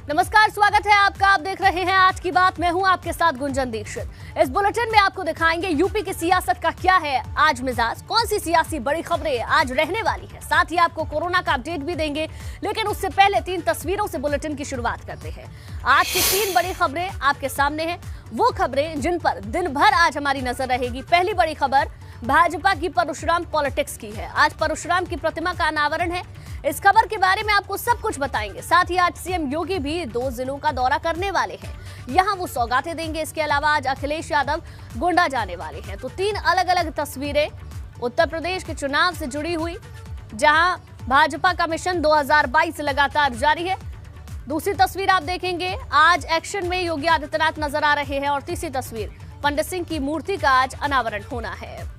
नमस्कार, स्वागत है आपका। आप देख रहे हैं आज की बात। मैं हूं आपके साथ गुंजन दीक्षित। इस बुलेटिन में आपको दिखाएंगे यूपी की सियासत का क्या है आज मिजाज, कौन सी सियासी बड़ी खबरें आज रहने वाली है। साथ ही आपको कोरोना का अपडेट भी देंगे, लेकिन उससे पहले 3 तस्वीरों से बुलेटिन की शुरुआत करते हैं। आज की 3 बड़ी खबरें आपके सामने हैं, वो खबरें जिन पर दिन भर आज हमारी नजर रहेगी। पहली बड़ी खबर भाजपा की परशुराम पॉलिटिक्स की है। आज परशुराम की प्रतिमा का अनावरण है। इस खबर के बारे में आपको सब कुछ बताएंगे। साथ ही आज सीएम योगी भी 2 जिलों का दौरा करने वाले हैं, यहां वो सौगातें देंगे। इसके अलावा आज अखिलेश यादव गोंडा जाने वाले हैं। तो 3 अलग अलग तस्वीरें उत्तर प्रदेश के चुनाव से जुड़ी हुई, जहां भाजपा का मिशन 2022 लगातार जारी है। दूसरी तस्वीर आप देखेंगे, आज एक्शन में योगी आदित्यनाथ नजर आ रहे हैं। और तीसरी तस्वीर, पंडित सिंह की मूर्ति का आज अनावरण होना है।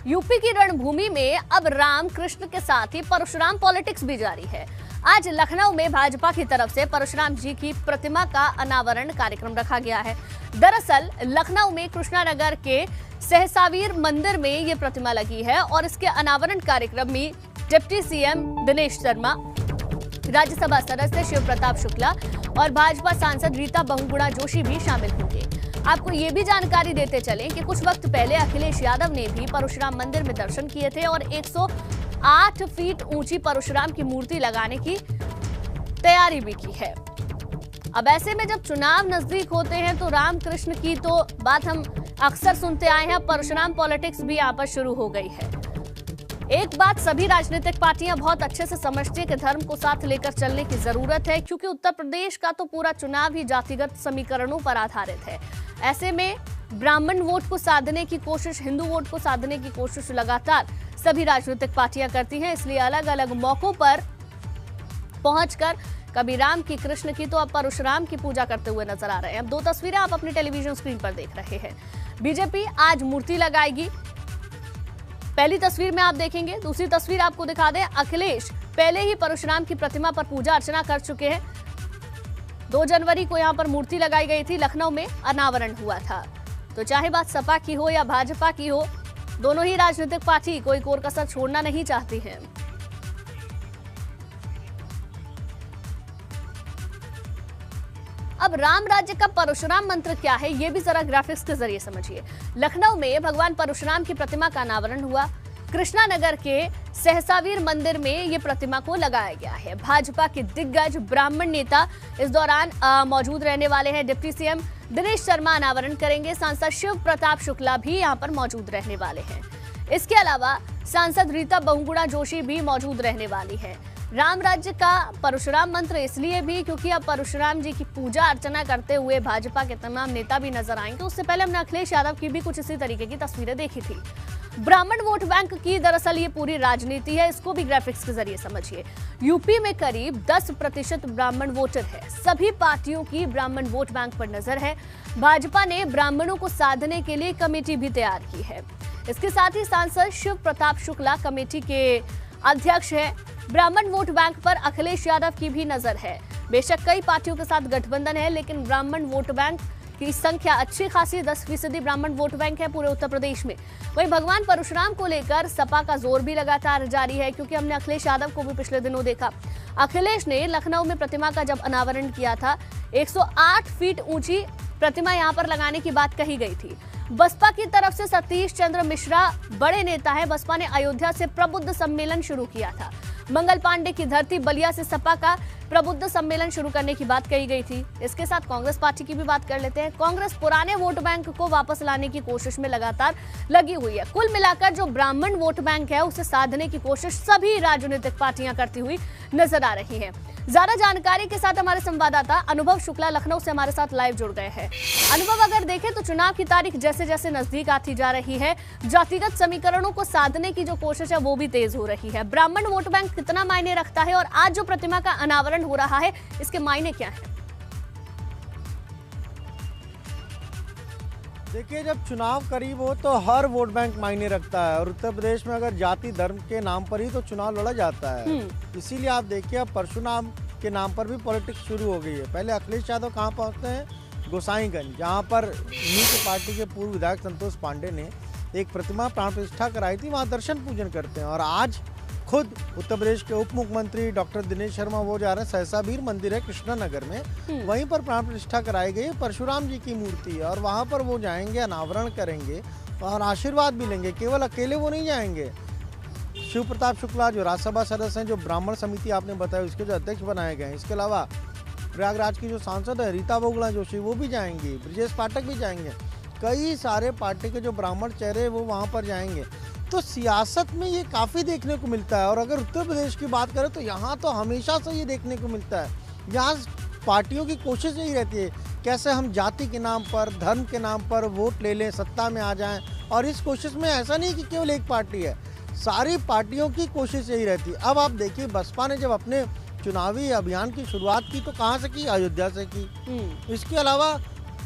यूपी की रणभूमि में अब राम कृष्ण के साथ ही परशुराम पॉलिटिक्स भी जारी है। आज लखनऊ में भाजपा की तरफ से परशुराम जी की प्रतिमा का अनावरण कार्यक्रम रखा गया है। दरअसल लखनऊ में कृष्णानगर के सहसावीर मंदिर में ये प्रतिमा लगी है और इसके अनावरण कार्यक्रम में डिप्टी सीएम दिनेश शर्मा, राज्यसभा सदस्य शिव प्रताप शुक्ला और भाजपा सांसद रीता बहुगुणा जोशी भी शामिल होंगे। आपको ये भी जानकारी देते चलें कि कुछ वक्त पहले अखिलेश यादव ने भी परशुराम मंदिर में दर्शन किए थे और 108 फीट ऊंची परशुराम की मूर्ति लगाने की तैयारी भी की है। अब ऐसे में जब चुनाव नजदीक होते हैं तो रामकृष्ण की तो बात हम अक्सर सुनते आए हैं, परशुराम पॉलिटिक्स भी यहाँ पर शुरू हो गई है। एक बात सभी राजनीतिक पार्टियां बहुत अच्छे से समझती है कि धर्म को साथ लेकर चलने की जरूरत है, क्योंकि उत्तर प्रदेश का तो पूरा चुनाव ही जातिगत समीकरणों पर आधारित है। ऐसे में ब्राह्मण वोट को साधने की कोशिश, हिंदू वोट को साधने की कोशिश लगातार सभी राजनीतिक पार्टियां करती हैं। इसलिए अलग अलग मौकों पर पहुंचकर कभी राम की, कृष्ण की, तो अब परशुराम की पूजा करते हुए नजर आ रहे हैं। अब 2 तस्वीरें आप अपनी टेलीविजन स्क्रीन पर देख रहे हैं। बीजेपी आज मूर्ति लगाएगी। पहली तस्वीर में आप देखेंगे। दूसरी तस्वीर आपको दिखा दें, अखिलेश पहले ही परशुराम की प्रतिमा पर पूजा अर्चना कर चुके हैं। 2 जनवरी को यहां पर मूर्ति लगाई गई थी, लखनऊ में अनावरण हुआ था। तो चाहे बात सपा की हो या भाजपा की हो, दोनों ही राजनीतिक पार्टी कोई कोर कसर छोड़ना नहीं चाहती है। अब राम राज्य का परशुराम मंत्र क्या है, ये भी जरा ग्राफिक्स के जरिए समझिए। लखनऊ में भगवान परशुराम की प्रतिमा का अनावरण हुआ। कृष्णानगर के सहसावीर मंदिर में ये प्रतिमा को लगाया गया है। भाजपा के दिग्गज ब्राह्मण नेता इस दौरान मौजूद रहने वाले हैं। डिप्टी सीएम दिनेश शर्मा अनावरण करेंगे। सांसद शिव प्रताप शुक्ला भी यहां पर मौजूद रहने वाले हैं। इसके अलावा सांसद रीता बहुगुणा जोशी भी मौजूद रहने वाली है। राम राज्य का परशुराम मंत्र इसलिए भी क्योंकि अब परशुराम जी की पूजा अर्चना करते हुए भाजपा के तमाम नेता भी नजर आएंगे। उससे पहले हमने अखिलेश यादव की भी कुछ इसी तरीके की तस्वीरें देखी थी। ब्राह्मण वोट बैंक की दरअसल ये पूरी राजनीति है, इसको भी ग्राफिक्स के जरिए समझिए। यूपी में करीब 10% ब्राह्मण वोटर है। सभी पार्टियों की ब्राह्मण वोट बैंक पर नजर है। भाजपा ने ब्राह्मणों को साधने के लिए कमेटी भी तैयार की है। इसके साथ ही सांसद शिव प्रताप शुक्ला कमेटी के अध्यक्ष है। ब्राह्मण वोट बैंक पर अखिलेश यादव की भी नजर है। बेशक कई पार्टियों के साथ गठबंधन है, लेकिन ब्राह्मण वोट बैंक की संख्या अच्छी खासी 10% ब्राह्मण वोट बैंक है पूरे उत्तर प्रदेश में। वहीं भगवान परशुराम को लेकर सपा का जोर भी लगातार जारी है, क्योंकि हमने अखिलेश यादव को भी पिछले दिनों देखा। अखिलेश ने लखनऊ में प्रतिमा का जब अनावरण किया था, 108 फीट ऊंची प्रतिमा यहां पर लगाने की बात कही गई थी। बसपा की तरफ से सतीश चंद्र मिश्रा बड़े नेता है। बसपा ने अयोध्या से प्रबुद्ध सम्मेलन शुरू किया था। मंगल पांडे की धरती बलिया से सपा का प्रबुद्ध सम्मेलन शुरू करने की बात कही गई थी। इसके साथ कांग्रेस पार्टी की भी बात कर लेते हैं। कांग्रेस पुराने वोट बैंक को वापस लाने की कोशिश में लगातार लगी हुई है। कुल मिलाकर जो ब्राह्मण वोट बैंक है उसे साधने की कोशिश सभी राजनीतिक पार्टियां करती हुई नजर आ रही हैं। ज्यादा जानकारी के साथ हमारे संवाददाता अनुभव शुक्ला लखनऊ से हमारे साथ लाइव जुड़ गए हैं। अनुभव, अगर देखें तो चुनाव की तारीख जैसे जैसे नजदीक आती जा रही है, जातिगत समीकरणों को साधने की जो कोशिश है वो भी तेज हो रही है। ब्राह्मण वोट बैंक कितना मायने रखता है और आज जो प्रतिमा का अनावरण हो रहा है, इसके मायने क्या है? देखिए, जब चुनाव करीब हो तो हर वोट बैंक मायने रखता है और उत्तर प्रदेश में अगर जाति धर्म के नाम पर ही तो चुनाव लड़ा जाता है। इसीलिए आप देखिए, अब परशुराम के नाम पर भी पॉलिटिक्स शुरू हो गई है। पहले अखिलेश यादव कहाँ पहुँचते हैं? गोसाईगंज, जहाँ पर उन्हीं की पार्टी के पूर्व विधायक संतोष पांडे ने एक प्रतिमा प्राण प्रतिष्ठा कराई थी, वहाँ दर्शन पूजन करते हैं। और आज खुद उत्तर प्रदेश के उप मुख्यमंत्री डॉक्टर दिनेश शर्मा वो जा रहे हैं, सहसावीर मंदिर है कृष्णानगर में, वहीं पर प्राण प्रतिष्ठा कराई गई परशुराम जी की मूर्ति है और वहाँ पर वो जाएंगे, अनावरण करेंगे और आशीर्वाद भी लेंगे। केवल अकेले वो नहीं जाएंगे, शिव प्रताप शुक्ला जो राज्यसभा सदस्य हैं, जो ब्राह्मण समिति आपने बताया उसके जो अध्यक्ष बनाए गए हैं, इसके अलावा प्रयागराज की जो सांसद है रीता बहुगुणा जोशी वो भी जाएंगी, ब्रजेश पाठक भी जाएंगे, कई सारे पार्टी के जो ब्राह्मण चेहरे वो वहाँ पर जाएंगे। तो सियासत में ये काफ़ी देखने को मिलता है। और अगर उत्तर प्रदेश की बात करें तो यहाँ तो हमेशा से ये देखने को मिलता है, यहाँ पार्टियों की कोशिश यही रहती है कैसे हम जाति के नाम पर, धर्म के नाम पर वोट ले लें, सत्ता में आ जाएं। और इस कोशिश में ऐसा नहीं कि केवल एक पार्टी है, सारी पार्टियों की कोशिश यही रहती है। अब आप देखिए, बसपा ने जब अपने चुनावी अभियान की शुरुआत की तो कहाँ से की? अयोध्या से की। इसके अलावा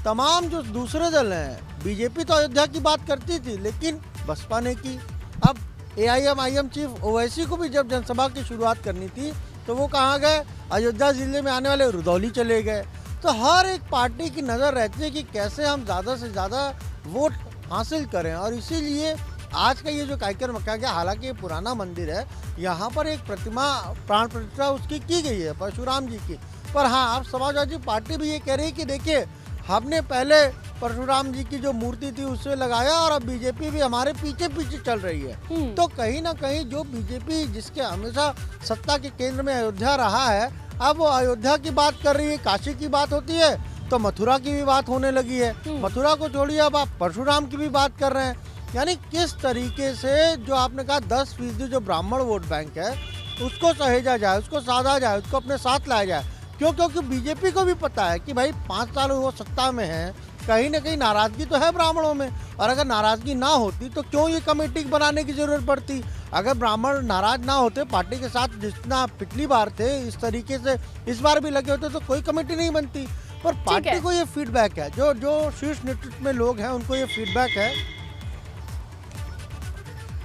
तमाम जो दूसरे दल हैं, बीजेपी तो अयोध्या की बात करती थी लेकिन बसपा ने की। अब AIM चीफ ओवैसी को भी जब जनसभा की शुरुआत करनी थी तो वो कहाँ गए? अयोध्या जिले में आने वाले रुदौली चले गए। तो हर एक पार्टी की नज़र रहती है कि कैसे हम ज़्यादा से ज़्यादा वोट हासिल करें। और इसीलिए आज का ये जो कार्यक्रम रखा गया, हालांकि ये पुराना मंदिर है, यहाँ पर एक प्रतिमा प्राण प्रतिष्ठा उसकी की गई है परशुराम जी की। पर हाँ, आप समाजवादी पार्टी भी ये कह रही है कि देखिए, हमने पहले परशुराम जी की जो मूर्ति थी उससे लगाया और अब बीजेपी भी हमारे पीछे पीछे चल रही है। तो कहीं ना कहीं जो बीजेपी जिसके हमेशा सत्ता के केंद्र में अयोध्या रहा है, अब वो अयोध्या की बात कर रही है। काशी की बात होती है तो मथुरा की भी बात होने लगी है, मथुरा को छोड़िए अब आप परशुराम की भी बात कर रहे हैं। यानी किस तरीके से जो आपने कहा 10% जो ब्राह्मण वोट बैंक है उसको सहेजा जाए, उसको साधा जाए, उसको अपने साथ लाया जाए। क्यों? क्योंकि बीजेपी को भी पता है कि भाई 5 साल वो सत्ता में है, कहीं ना कहीं नाराजगी तो है ब्राह्मणों में, और अगर नाराजगी ना होती तो क्यों ये कमेटी बनाने की जरूरत पड़ती? अगर ब्राह्मण नाराज ना होते, पार्टी के साथ जितना पिछली बार थे इस तरीके से इस बार भी लगे होते तो कोई कमेटी नहीं बनती। पर पार्टी को ये फीडबैक है, जो शीर्ष नेतृत्व में लोग हैं उनको ये फीडबैक है।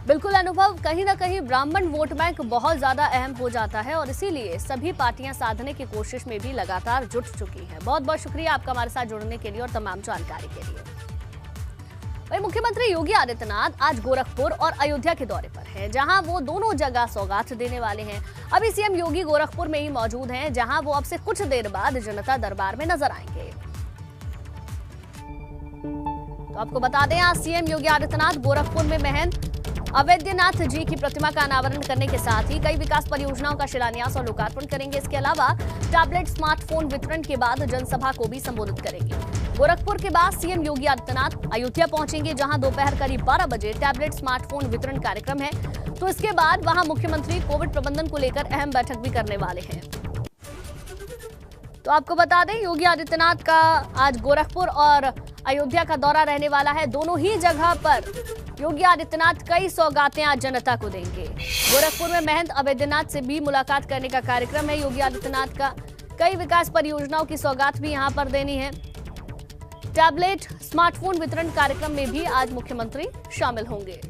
बिल्कुल अनुभव, कहीं ना कहीं ब्राह्मण वोट बैंक बहुत ज्यादा अहम हो जाता है और इसीलिए सभी पार्टियां साधने की कोशिश में भी लगातार जुट चुकी हैं। बहुत बहुत शुक्रिया आपका हमारे साथ जुड़ने के लिए और तमाम जानकारी के लिए। वहीं मुख्यमंत्री योगी आदित्यनाथ आज गोरखपुर और अयोध्या के दौरे पर हैं, जहां वो दोनों जगह सौगात देने वाले हैं। अभी सीएम योगी गोरखपुर में ही मौजूद हैं, जहां वो अब से कुछ देर बाद जनता दरबार में नजर आएंगे। तो आपको बता दें, आज सीएम योगी आदित्यनाथ गोरखपुर में महंत अवैद्यनाथ जी की प्रतिमा का अनावरण करने के साथ ही कई विकास परियोजनाओं का शिलान्यास और लोकार्पण करेंगे। इसके अलावा टैबलेट स्मार्टफोन वितरण के बाद जनसभा को भी संबोधित करेंगे। गोरखपुर के बाद सीएम योगी आदित्यनाथ अयोध्या पहुंचेंगे, जहां दोपहर करीब 12 बजे टैबलेट स्मार्टफोन वितरण कार्यक्रम है। तो इसके बाद वहां मुख्यमंत्री कोविड प्रबंधन को लेकर अहम बैठक भी करने वाले हैं। तो आपको बता दें, योगी आदित्यनाथ का आज गोरखपुर और अयोध्या का दौरा रहने वाला है। दोनों ही जगह पर योगी आदित्यनाथ कई सौगातें आज जनता को देंगे। गोरखपुर में महंत अवैद्यनाथ से भी मुलाकात करने का कार्यक्रम है योगी आदित्यनाथ का। कई विकास परियोजनाओं की सौगात भी यहां पर देनी है। टैबलेट स्मार्टफोन वितरण कार्यक्रम में भी आज मुख्यमंत्री शामिल होंगे।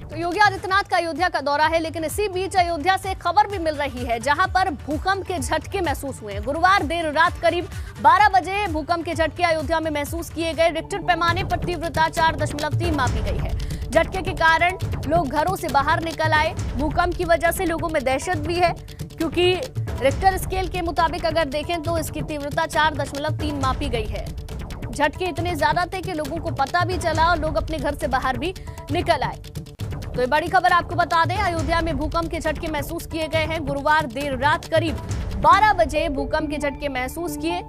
तो योगी आदित्यनाथ का अयोध्या का दौरा है, लेकिन इसी बीच अयोध्या से खबर भी मिल रही है, जहां पर भूकंप के झटके महसूस हुए हैं। गुरुवार देर रात करीब 12 बजे भूकंप के झटके अयोध्या में महसूस किए गए। रिक्टर पैमाने पर तीव्रता 4.3 मापी गई है। झटके के कारण लोग घरों से बाहर निकल आए। भूकंप की वजह से लोगों में दहशत भी है, क्योंकि रिक्टर स्केल के मुताबिक अगर देखें तो इसकी तीव्रता 4.3 मापी गई है। झटके इतने ज्यादा थे कि लोगों को पता भी चला और लोग अपने घर से बाहर भी निकल आए। तो ये बड़ी खबर आपको बता दें, अयोध्या में भूकंप के झटके महसूस किए गए हैं। गुरुवार देर रात करीब 12 बजे भूकंप के झटके महसूस किए।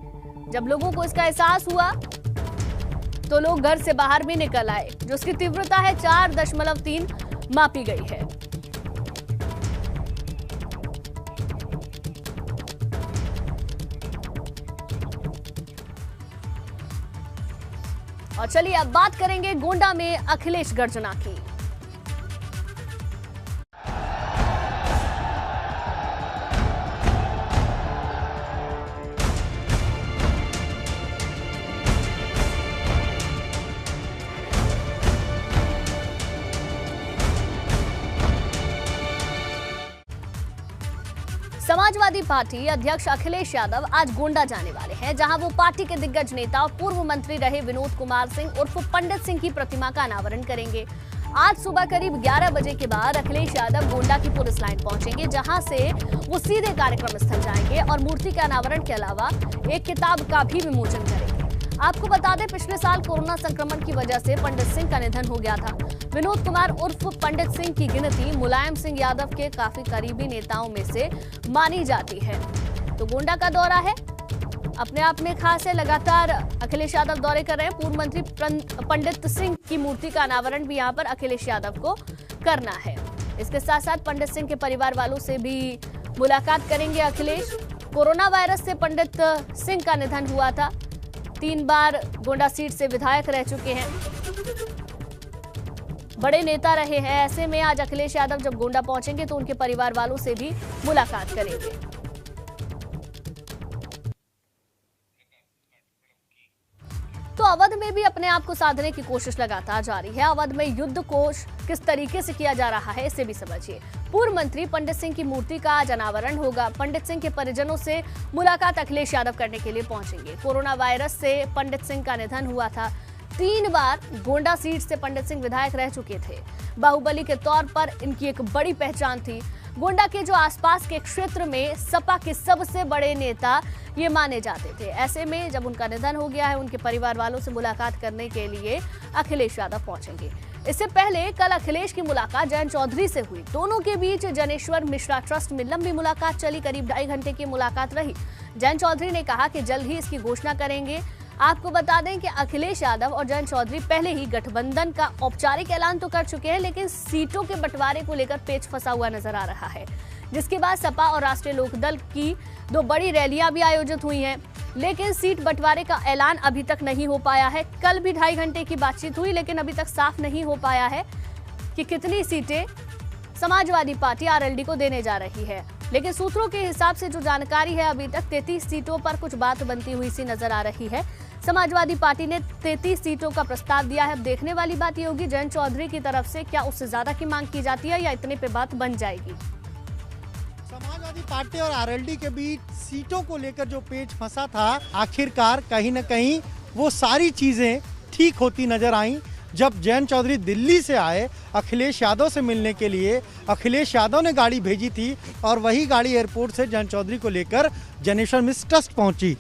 जब लोगों को इसका एहसास हुआ तो लोग घर से बाहर भी निकल आए। जो इसकी तीव्रता है 4.3 मापी गई है। और चलिए अब बात करेंगे गोंडा में अखिलेश गर्जना की। समाजवादी पार्टी अध्यक्ष अखिलेश यादव आज गोंडा जाने वाले हैं, जहां वो पार्टी के दिग्गज नेता और पूर्व मंत्री रहे विनोद कुमार सिंह उर्फ पंडित सिंह की प्रतिमा का अनावरण करेंगे। आज सुबह करीब 11 बजे के बाद अखिलेश यादव गोंडा की पुलिस लाइन पहुंचेंगे, जहां से वो सीधे कार्यक्रम स्थल जाएंगे और मूर्ति के अनावरण के अलावा एक किताब का भी विमोचन करेंगे। आपको बता दें, पिछले साल कोरोना संक्रमण की वजह से पंडित सिंह का निधन हो गया था। विनोद कुमार उर्फ पंडित सिंह की गिनती मुलायम सिंह यादव के काफी करीबी नेताओं में से मानी जाती है। तो गोंडा का दौरा है, अपने आप में खास है। लगातार अखिलेश यादव दौरे कर रहे हैं। पूर्व मंत्री पंडित सिंह की मूर्ति का अनावरण भी यहां पर अखिलेश यादव को करना है। इसके साथ साथ पंडित सिंह के परिवार वालों से भी मुलाकात करेंगे अखिलेश। कोरोना वायरस से पंडित सिंह का निधन हुआ था। 3 बार गोंडा सीट से विधायक रह चुके हैं, बड़े नेता रहे हैं। ऐसे में आज अखिलेश यादव जब गोंडा पहुंचेंगे तो उनके परिवार वालों से भी मुलाकात करेंगे। तो अवध में भी अपने आप को साधने की कोशिश लगातार जारी है। अवध में युद्ध कोष किस तरीके से किया जा रहा है, इसे भी समझिए। पूर्व मंत्री पंडित सिंह की मूर्ति का आज अनावरण होगा। पंडित सिंह के परिजनों से मुलाकात अखिलेश यादव करने के लिए पहुंचेंगे। कोरोना वायरस से पंडित सिंह का निधन हुआ था। 3 बार गोंडा सीट से पंडित सिंह विधायक रह चुके थे। बाहुबली के तौर पर इनकी एक बड़ी पहचान थी। गोंडा के जो आसपास के क्षेत्र में सपा के सबसे बड़े नेता ये माने जाते थे। ऐसे में जब उनका निधन हो गया है, उनके परिवार वालों से मुलाकात करने के लिए अखिलेश यादव पहुंचेंगे। इससे पहले कल अखिलेश की मुलाकात जयंत चौधरी से हुई। दोनों के बीच जनेश्वर मिश्रा ट्रस्ट में लंबी मुलाकात चली, करीब 2.5 घंटे की मुलाकात रही। जयंत चौधरी ने कहा कि जल्द ही इसकी घोषणा करेंगे। आपको बता दें कि अखिलेश यादव और जयंत चौधरी पहले ही गठबंधन का औपचारिक ऐलान तो कर चुके हैं, लेकिन सीटों के बंटवारे को लेकर पेच फंसा हुआ नजर आ रहा है। जिसके बाद सपा और राष्ट्रीय लोकदल की 2 बड़ी रैलियां भी आयोजित हुई हैं, लेकिन सीट बंटवारे का ऐलान अभी तक नहीं हो पाया है। कल भी 2.5 घंटे की बातचीत हुई, लेकिन अभी तक साफ नहीं हो पाया है कि कितनी सीटें समाजवादी पार्टी आरएलडी को देने जा रही है। लेकिन सूत्रों के हिसाब से जो जानकारी है, अभी तक 33 सीटों पर कुछ बात बनती हुई सी नजर आ रही है। समाजवादी पार्टी ने 33 सीटों का प्रस्ताव दिया है। अब देखने वाली बात ये होगी जयंत चौधरी की तरफ से क्या उससे ज्यादा की मांग की जाती है या इतने पे बात बन जाएगी। समाजवादी पार्टी और आरएलडी के बीच सीटों को लेकर जो पेच फंसा था, आखिरकार कहीं न कहीं वो सारी चीजें ठीक होती नजर आई जब जयंत चौधरी दिल्ली से आए अखिलेश यादव से मिलने के लिए। अखिलेश यादव ने गाड़ी भेजी थी और वही गाड़ी एयरपोर्ट से जयंत चौधरी को लेकर जनेश्वर मिश्र ट्रस्ट पहुंची।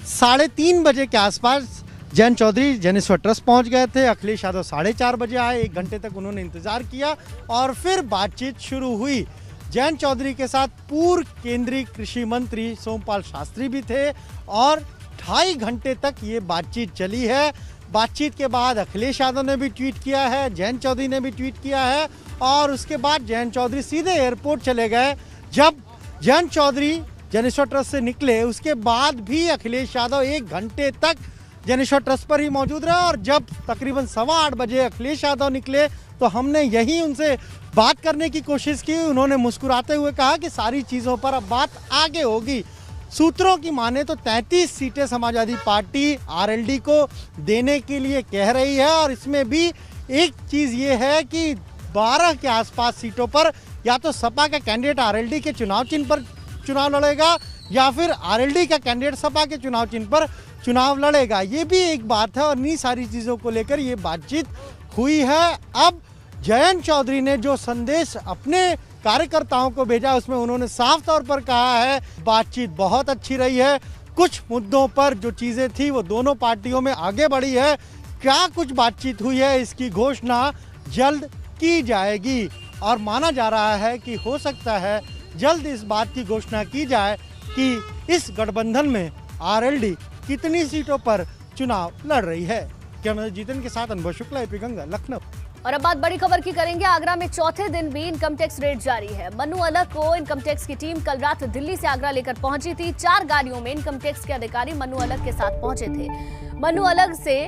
3:30 बजे के आसपास जयंत चौधरी जनेश्वर ट्रस्ट पहुंच गए थे। अखिलेश यादव 4:30 बजे आए। 1 घंटे तक उन्होंने इंतजार किया और फिर बातचीत शुरू हुई। जयंत चौधरी के साथ पूर्व केंद्रीय कृषि मंत्री सोमपाल शास्त्री भी थे और 2.5 घंटे तक ये बातचीत चली है। बातचीत के बाद अखिलेश यादव ने भी ट्वीट किया है, जयंत चौधरी ने भी ट्वीट किया है और उसके बाद जयंत चौधरी सीधे एयरपोर्ट चले गए। जब जयंत चौधरी जनेश्वर ट्रस्ट से निकले, उसके बाद भी अखिलेश यादव 1 घंटे तक जनेश्वर ट्रस्ट पर ही मौजूद रहे और जब तकरीबन 8:15 बजे अखिलेश यादव निकले तो हमने यही उनसे बात करने की कोशिश की। उन्होंने मुस्कुराते हुए कहा कि सारी चीज़ों पर अब बात आगे होगी। सूत्रों की माने तो 33 सीटें समाजवादी पार्टी आरएलडी को देने के लिए कह रही है और इसमें भी एक चीज़ ये है कि 12 के आसपास सीटों पर या तो सपा का कैंडिडेट आरएलडी के चुनाव चिन्ह पर चुनाव लड़ेगा या फिर आरएलडी का कैंडिडेट सपा के चुनाव चिन्ह पर चुनाव लड़ेगा। ये भी एक बात है और इन्हीं सारी चीज़ों को लेकर ये बातचीत हुई है। अब जयंत चौधरी ने जो संदेश अपने कार्यकर्ताओं को भेजा उसमें उन्होंने साफ तौर पर कहा है बातचीत बहुत अच्छी रही है। कुछ मुद्दों पर जो चीज़ें थी वो दोनों पार्टियों में आगे बढ़ी है। क्या कुछ बातचीत हुई है इसकी घोषणा जल्द की जाएगी और माना जा रहा है कि हो सकता है जल्द इस बात की घोषणा की जाए कि इस गठबंधन में आरएलडी कितनी सीटों पर चुनाव लड़ रही है। कैमरा जीतन के साथ अनुभव शुक्ला, एपी गंगा, लखनऊ। और अब बात बड़ी खबर की करेंगे। आगरा में चौथे दिन भी इनकम टैक्स रेड जारी है। मनु अलग को इनकम टैक्स की टीम कल रात दिल्ली से आगरा लेकर पहुंची थी। 4 गाड़ियों में इनकम टैक्स के अधिकारी मनु अलग के साथ पहुंचे थे। मनु अलग से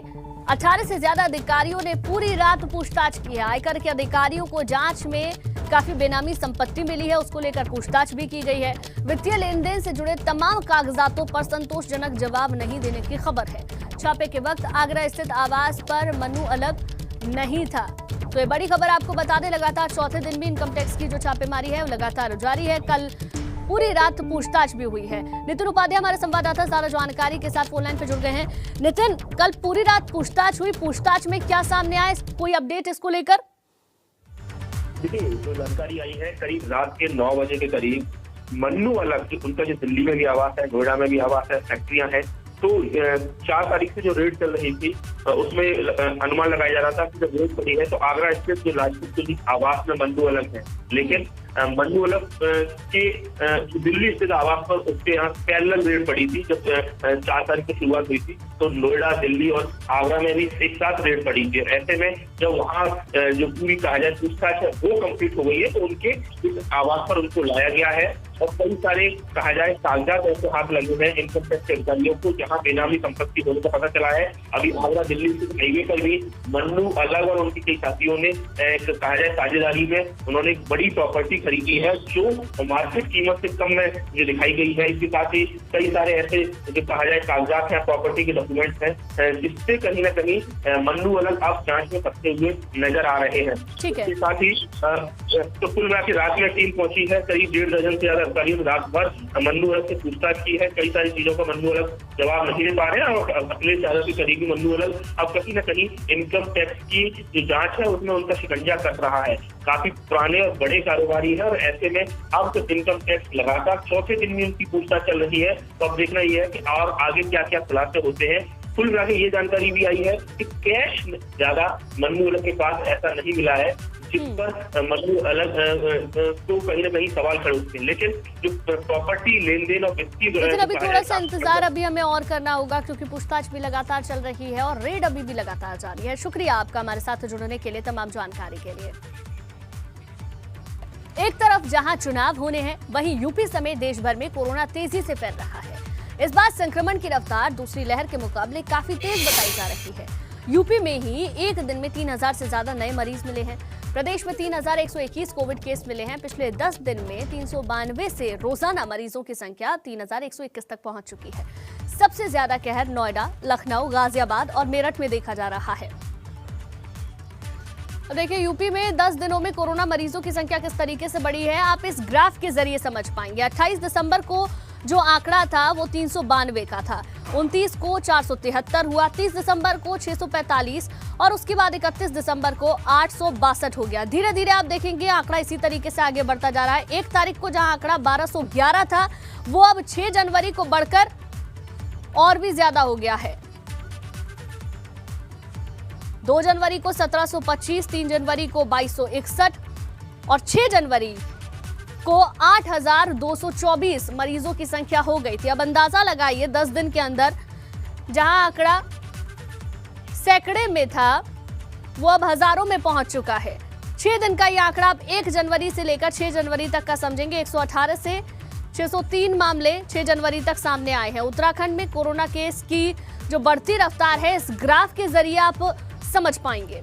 18 से ज्यादा अधिकारियों ने पूरी रात पूछताछ की है। आयकर के अधिकारियों को जांच में काफी बेनामी संपत्ति मिली है, उसको लेकर पूछताछ भी की गई है। वित्तीय लेन देन से जुड़े तमाम कागजातों पर संतोषजनक जवाब नहीं देने की खबर है। छापे के वक्त आगरा स्थित आवास पर मनु अलग नहीं था। तो ये बड़ी खबर आपको बता दें, लगातार चौथे दिन भी इनकम टैक्स की जो छापेमारी है वो लगातार जारी है। कल पूरी रात पूछताछ भी हुई है। नितिन उपाध्याय हमारे संवाददाता ज्यादा जानकारी के साथ फोन लाइन पे जुड़ गए हैं। नितिन, कल पूरी रात पूछताछ हुई, पूछताछ में क्या सामने आया, कोई अपडेट इसको लेकर? देखिए, जो जानकारी आई है करीब रात के 9 बजे के करीब मन्नू अलग, उनका जो दिल्ली में भी आवास है, नोएडा में भी आवास है, फैक्ट्रियां हैं, तो 4 तारीख से जो रेड चल रही थी उसमें अनुमान लगाया जा रहा था कि जब रेड पड़ी है तो आगरा स्थित जो लाजपत के आवास में मन्नू अलग है, लेकिन मन्नू अलग के दिल्ली स्थित आवास पर उसके यहाँ पैरेलल रेड पड़ी थी। जब 4 तारीख की शुरुआत हुई थी तो नोएडा, दिल्ली और आगरा में भी एक साथ रेड पड़ी थी। ऐसे में जब वहाँ जो पूरी कहा जाए पूछताछ है वो कंप्लीट हो गई है तो उनके इस आवास पर उनको लाया गया है और कई सारे कहा जाए कागजात ऐसे हाथ लगे हैं इनकम टैक्स के अधिकारियों को, जहाँ बेनामी संपत्ति होने का पता चला है। अभी आगरा दिल्ली स्थित हाईवे पर भी मन्नू अलग और उनके कई साथियों ने कहा जाए साझेदारी में उन्होंने एक बड़ी प्रॉपर्टी खरीदी है जो मार्केट कीमत से कम में जो दिखाई गई है। इसके साथ ही कई सारे ऐसे जो कहा जाए कागजात हैं, प्रॉपर्टी के डॉक्यूमेंट्स हैं, जिससे कहीं ना कहीं मन्नू अलग अब जांच में फंसते हुए नजर आ रहे हैं। इसके साथ ही तो कुल मिला के रात में टीम पहुंची है, करीब 1.5 दर्जन से ज्यादा अधिकारियों ने रात भर मन्नू अलग से पूछताछ की है। कई सारी चीजों का मन्नू अलग जवाब नहीं दे पा रहे हैं और अखिलेश यादव के करीबी मन्नू अलग अब कहीं ना कहीं इनकम टैक्स की जो जांच है उसमें उनका शिकंजा कस रहा है। काफी पुराने और बड़े कारोबारी है और ऐसे में अब तो इनकम टैक्स लगातार 4थे दिन में उनकी पूछताछ चल रही है। तो अब देखना ये है कि और आगे क्या क्या खुलासे होते हैं। कुल मिला के ये जानकारी भी आई है कि कैश ज्यादा मन्नू अलग के पास ऐसा नहीं मिला है जिस पर मन्नू अलग तो कहीं ना कहीं सवाल खड़े होते हैं, लेकिन जो प्रॉपर्टी लेन देन और वित्तीय लेकिन अभी थोड़ा सा इंतजार अभी हमें और करना होगा क्योंकि पूछताछ भी लगातार चल रही है और रेड अभी भी लगातार जारी है। शुक्रिया आपका हमारे साथ जुड़ने के लिए, तमाम जानकारी के लिए। एक तरफ जहां चुनाव होने हैं वहीं यूपी समेत देश भर में कोरोना तेजी से फैल रहा है। इस बार संक्रमण की रफ्तार दूसरी लहर के मुकाबले काफी तेज बताई जा रही है। यूपी में ही एक दिन में 3000 से ज्यादा नए मरीज मिले हैं। प्रदेश में 3121 कोविड केस मिले हैं। पिछले 10 दिन में 392 से रोजाना मरीजों की संख्या 3121 तक पहुंच चुकी है। सबसे ज्यादा कहर नोएडा, लखनऊ, गाजियाबाद और मेरठ में देखा जा रहा है। अब देखिए, यूपी में 10 दिनों में कोरोना मरीजों की संख्या किस तरीके से बढ़ी है आप इस ग्राफ के जरिए समझ पाएंगे। 28 दिसंबर को जो आंकड़ा था वो 392 का था, 29 को 473 हुआ, 30 दिसंबर को 645 और उसके बाद 31 दिसंबर को 862 हो गया। धीरे धीरे आप देखेंगे आंकड़ा इसी तरीके से आगे बढ़ता जा रहा है। 1 तारीख को जहां आंकड़ा 1211 था वो अब 6 जनवरी को बढ़कर और भी ज्यादा हो गया है। 2 जनवरी को 1725, 3 जनवरी को 2261 और 6 जनवरी को 8224 मरीजों की संख्या हो गई थी। अब अंदाजा लगाइए 10 दिन के अंदर जहां आंकड़ा सैकड़े में था वो अब हजारों में पहुंच चुका है। 6 दिन का ये आंकड़ा अब 1 जनवरी से लेकर 6 जनवरी तक का समझेंगे। 118 से 603 मामले 6 जनवरी तक सामने आए हैं। उत्तराखंड में कोरोना केस की जो बढ़ती रफ्तार है इस ग्राफ के जरिए आप समझ पाएंगे।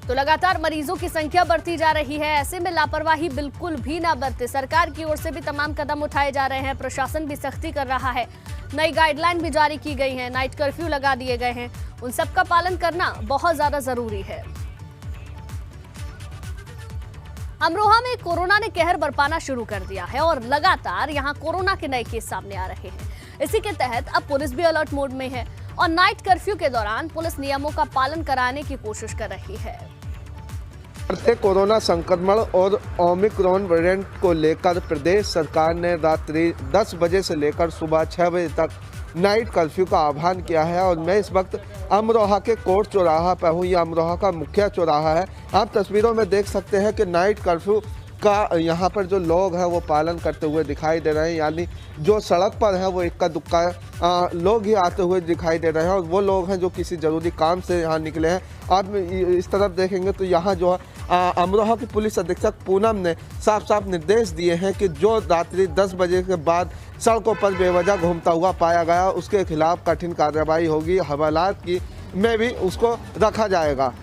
तो लगातार मरीजों की संख्या बढ़ती जा रही है। ऐसे में लापरवाही बिल्कुल भी ना बरते। सरकार की ओर से भी तमाम कदम उठाए जा रहे हैं। प्रशासन भी सख्ती कर रहा है। नई गाइडलाइन भी जारी की गई है। नाइट कर्फ्यू लगा दिए गए हैं। उन सबका पालन करना बहुत ज्यादा जरूरी है। अमरोहा में कोरोना ने कहर बरपाना शुरू कर दिया है और लगातार यहां कोरोना के नए केस सामने आ रहे हैं। इसी के तहत अब पुलिस भी अलर्ट मोड में है और नाइट कर्फ्यू के दौरान पुलिस नियमों का पालन कराने की कोशिश कर रही है। बढ़ते कोरोना संक्रमण और ओमिक्रॉन वेरिएंट को लेकर प्रदेश सरकार ने रात्रि 10 बजे से लेकर सुबह 6 बजे तक नाइट कर्फ्यू का आह्वान किया है और मैं इस वक्त अमरोहा के कोर्ट चौराहा पर हूँ। यह अमरोहा का मुख्य चौराहा है। आप तस्वीरों में देख सकते हैं कि नाइट कर्फ्यू का यहाँ पर जो लोग हैं वो पालन करते हुए दिखाई दे रहे हैं, यानी जो सड़क पर है वो इक्का दुक्का लोग ही आते हुए दिखाई दे रहे हैं और वो लोग हैं जो किसी ज़रूरी काम से यहाँ निकले हैं। आप इस तरफ देखेंगे तो यहाँ जो अमरोहा की पुलिस अधीक्षक पूनम ने साफ साफ निर्देश दिए हैं कि जो रात्रि 10 बजे के बाद सड़कों पर बेवजह घूमता हुआ पाया गया उसके खिलाफ कठिन कार्रवाई होगी। हवालात की में भी उसको रखा जाएगा।